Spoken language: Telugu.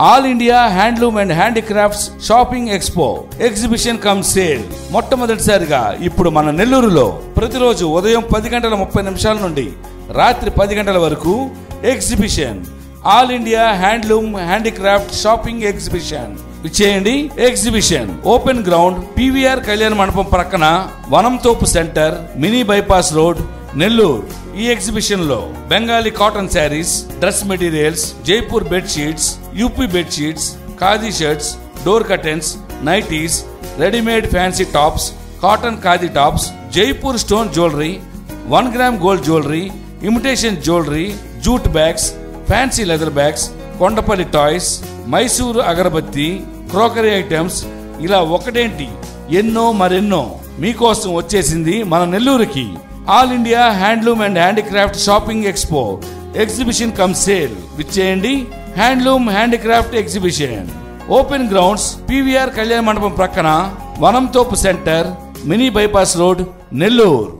All India handloom and handicrafts shopping expo exhibition cum sale మొట్టమొదటిసారిగా ఇప్పుడు మన నెల్లూరులో ప్రతిరోజు ఉదయం 10:30 నుండి రాత్రి 10 వరకు exhibition all India handloom handicraft shopping exhibition చేయండి. Exhibition open ground PVR Kalyana Mandapam ప్రక్కన Vanamthopu centre mini bypass road Nellore. ఈ ఎగ్జిబిషన్ లో Bengali cotton saris, dress materials, Jaipur bed sheets, UP bed sheets, khadi shirts, door curtains, nighties, readymade fancy tops, cotton khadi tops, Jaipur stone jewellery, 1 gram gold jewellery, imitation jewellery, jute bags, fancy leather bags, Kondapalli toys, Mysuru agarbatti, crockery items, ఇలా ఒకటేంటి ఎన్నో మరెన్నో మీకోసం వచ్చేసింది మన నెల్లూరుకి. All India handloom and handicraft shopping expo exhibition cum sale విచ్చేయండి. Handloom handicraft exhibition open grounds PVR Kalyana Mandapam ప్రక్కన Vanamthopu centre mini bypass road Nellore.